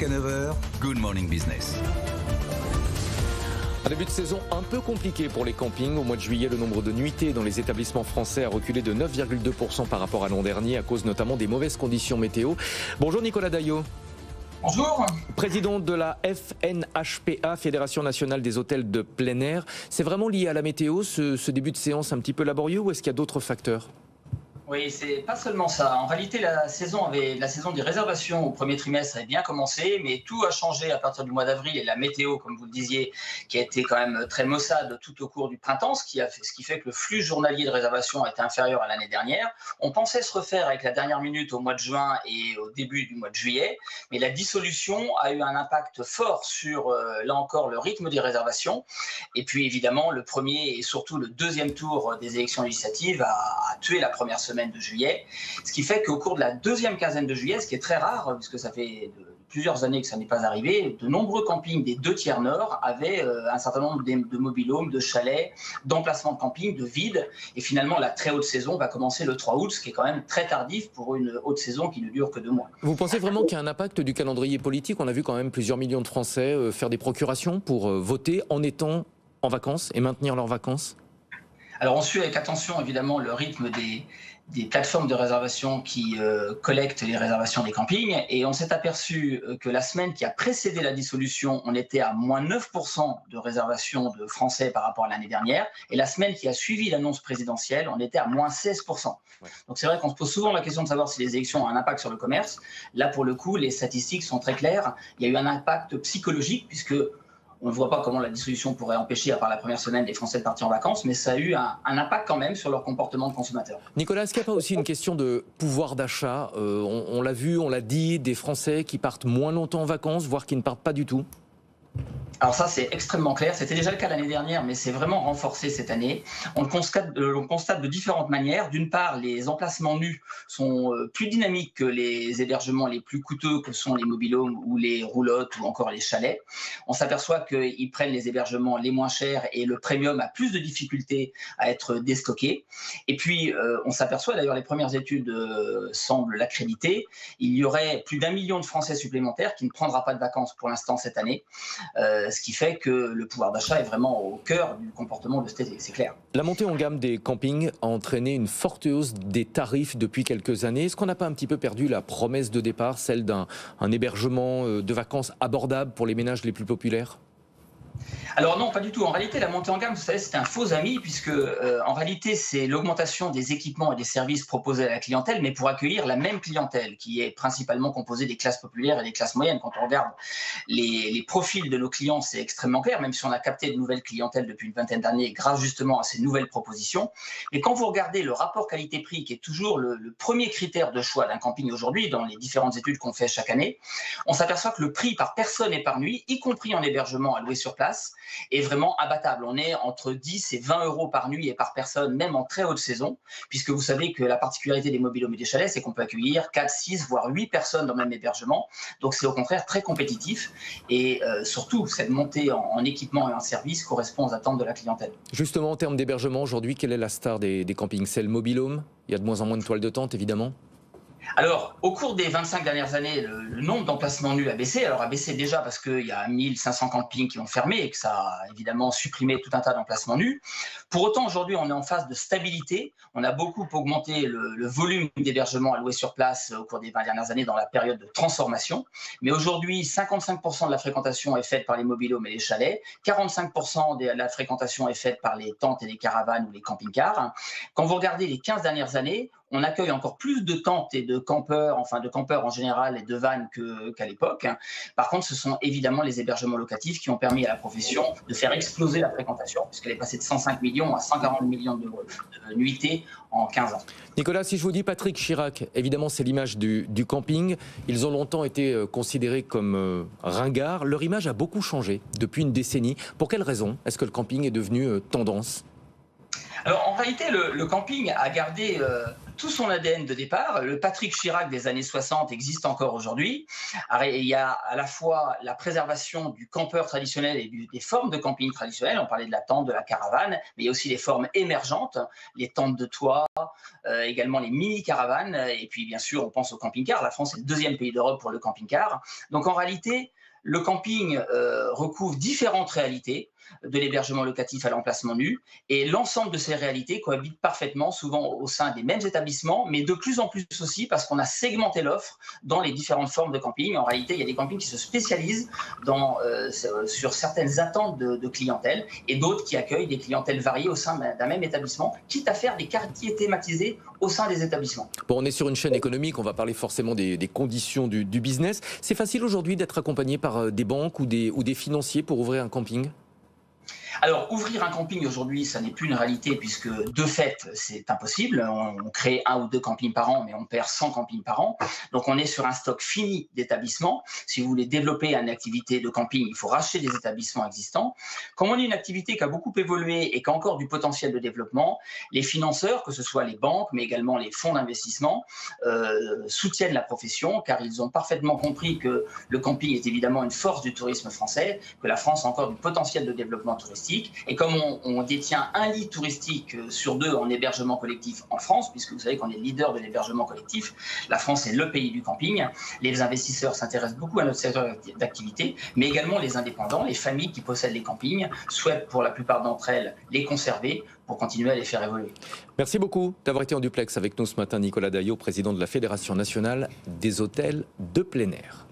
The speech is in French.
9 h, Good Morning Business. Un début de saison un peu compliqué pour les campings. Au mois de juillet, le nombre de nuitées dans les établissements français a reculé de 9,2% par rapport à l'an dernier, à cause notamment des mauvaises conditions météo. Bonjour Nicolas Daillot. Bonjour. Président de la FNHPA, Fédération Nationale des Hôtels de Plein Air. C'est vraiment lié à la météo, ce début de séance un petit peu laborieux, ou est-ce qu'il y a d'autres facteurs ? Oui, c'est pas seulement ça. En réalité, la saison des réservations au premier trimestre avait bien commencé, mais tout a changé à partir du mois d'avril et la météo, comme vous le disiez, qui a été quand même très maussade tout au cours du printemps, ce qui fait que le flux journalier de réservations a été inférieur à l'année dernière. On pensait se refaire avec la dernière minute au mois de juin et au début du mois de juillet, mais la dissolution a eu un impact fort sur, là encore, le rythme des réservations. Et puis évidemment, le premier et surtout le deuxième tour des élections législatives a tué la première semaine de juillet, ce qui fait qu'au cours de la deuxième quinzaine de juillet, ce qui est très rare, puisque ça fait plusieurs années que ça n'est pas arrivé, de nombreux campings des 2 tiers nord avaient un certain nombre de mobil-homes, de chalets, d'emplacements de camping, de vides, et finalement la très haute saison va commencer le 3 août, ce qui est quand même très tardif pour une haute saison qui ne dure que 2 mois. Vous pensez vraiment qu'il y a un impact du calendrier politique ? On a vu quand même plusieurs millions de Français faire des procurations pour voter en étant en vacances et maintenir leurs vacances. Alors on suit avec attention évidemment le rythme des plateformes de réservation qui collectent les réservations des campings, et on s'est aperçu que la semaine qui a précédé la dissolution, on était à moins 9% de réservations de Français par rapport à l'année dernière, et la semaine qui a suivi l'annonce présidentielle, on était à moins 16%. Ouais. Donc c'est vrai qu'on se pose souvent la question de savoir si les élections ont un impact sur le commerce. Là pour le coup, les statistiques sont très claires. Il y a eu un impact psychologique puisque on ne voit pas comment la dissolution pourrait empêcher, à part la première semaine, les Français de partir en vacances, mais ça a eu un impact quand même sur leur comportement de consommateur. Nicolas, est-ce qu'il n'y a pas aussi une question de pouvoir d'achat ? On l'a vu, on l'a dit, des Français qui partent moins longtemps en vacances, voire qui ne partent pas du tout. Alors ça, c'est extrêmement clair. C'était déjà le cas l'année dernière, mais c'est vraiment renforcé cette année. On constate de différentes manières. D'une part, les emplacements nus sont plus dynamiques que les hébergements les plus coûteux que sont les mobil-homes ou les roulottes ou encore les chalets. On s'aperçoit qu'ils prennent les hébergements les moins chers et le premium a plus de difficultés à être déstocké. Et puis, on s'aperçoit, d'ailleurs, les premières études semblent l'accréditer, il y aurait plus d'1 million de Français supplémentaires qui ne prendra pas de vacances pour l'instant cette année. Ce qui fait que le pouvoir d'achat est vraiment au cœur du comportement de cet été, c'est clair. La montée en gamme des campings a entraîné une forte hausse des tarifs depuis quelques années. Est-ce qu'on n'a pas un petit peu perdu la promesse de départ, celle d'un hébergement de vacances abordable pour les ménages les plus populaires ? Alors non, pas du tout. En réalité, la montée en gamme, vous savez, c'est un faux ami puisque en réalité, c'est l'augmentation des équipements et des services proposés à la clientèle, mais pour accueillir la même clientèle qui est principalement composée des classes populaires et des classes moyennes. Quand on regarde les profils de nos clients, c'est extrêmement clair, même si on a capté de nouvelles clientèles depuis une vingtaine d'années grâce justement à ces nouvelles propositions. Mais quand vous regardez le rapport qualité-prix, qui est toujours le premier critère de choix d'un camping aujourd'hui dans les différentes études qu'on fait chaque année, on s'aperçoit que le prix par personne et par nuit, y compris en hébergement à louer sur place, est vraiment abattable. On est entre 10 et 20 euros par nuit et par personne, même en très haute saison, puisque vous savez que la particularité des mobil-homes et des chalets, c'est qu'on peut accueillir 4, 6, voire 8 personnes dans le même hébergement. Donc c'est au contraire très compétitif et surtout, cette montée en équipement et en service correspond aux attentes de la clientèle. Justement, en termes d'hébergement, aujourd'hui, quelle est la star des campings ? C'est le mobil-home ? Il y a de moins en moins de toiles de tente, évidemment. Alors, au cours des 25 dernières années, le nombre d'emplacements nus a baissé. Alors, a baissé déjà parce qu'il y a 1500 campings qui ont fermé et que ça a évidemment supprimé tout un tas d'emplacements nus. Pour autant, aujourd'hui, on est en phase de stabilité. On a beaucoup augmenté le volume d'hébergement à louer sur place au cours des 20 dernières années dans la période de transformation. Mais aujourd'hui, 55% de la fréquentation est faite par les mobil-homes et les chalets. 45% de la fréquentation est faite par les tentes et les caravanes ou les camping-cars. Quand vous regardez les 15 dernières années, on accueille encore plus de tentes et de campeurs, enfin de campeurs en général et de vannes qu'à l'époque. Par contre, ce sont évidemment les hébergements locatifs qui ont permis à la profession de faire exploser la fréquentation, puisqu'elle est passée de 105 millions à 140 millions de nuitées en 15 ans. Nicolas, si je vous dis Patrick Chirac, évidemment c'est l'image du camping. Ils ont longtemps été considérés comme ringards. Leur image a beaucoup changé depuis une décennie. Pour quelles raisons est-ce que le camping est devenu tendance ? Alors en réalité, le camping a gardé tout son ADN de départ. Le Patrick Chirac des années 60 existe encore aujourd'hui. Il y a à la fois la préservation du campeur traditionnel et des formes de camping traditionnelles. On parlait de la tente, de la caravane, mais il y a aussi les formes émergentes, les tentes de toit, également les mini-caravanes. Et puis, bien sûr, on pense au camping-car. La France est le deuxième pays d'Europe pour le camping-car. Donc, en réalité, le camping recouvre différentes réalités, de l'hébergement locatif à l'emplacement nu, et l'ensemble de ces réalités cohabitent parfaitement, souvent au sein des mêmes établissements, mais de plus en plus aussi parce qu'on a segmenté l'offre dans les différentes formes de camping. En réalité, il y a des campings qui se spécialisent sur certaines attentes de clientèle, et d'autres qui accueillent des clientèles variées au sein d'un même établissement, quitte à faire des quartiers thématisés au sein des établissements. Bon, on est sur une chaîne économique, on va parler forcément des conditions du business. C'est facile aujourd'hui d'être accompagné par des banques ou des financiers pour ouvrir un camping ? Alors, ouvrir un camping aujourd'hui, ça n'est plus une réalité puisque, de fait, c'est impossible. On crée 1 ou 2 campings par an, mais on perd 100 campings par an. Donc, on est sur un stock fini d'établissements. Si vous voulez développer une activité de camping, il faut racheter des établissements existants. Comme on est une activité qui a beaucoup évolué et qui a encore du potentiel de développement, les financeurs, que ce soit les banques, mais également les fonds d'investissement, soutiennent la profession car ils ont parfaitement compris que le camping est évidemment une force du tourisme français, que la France a encore du potentiel de développement touristique. Et comme on détient un lit touristique sur 2 en hébergement collectif en France, puisque vous savez qu'on est leader de l'hébergement collectif, la France est le pays du camping, les investisseurs s'intéressent beaucoup à notre secteur d'activité, mais également les indépendants, les familles qui possèdent les campings, souhaitent pour la plupart d'entre elles les conserver pour continuer à les faire évoluer. Merci beaucoup d'avoir été en duplex avec nous ce matin, Nicolas Daillot, président de la Fédération nationale des hôtels de plein air.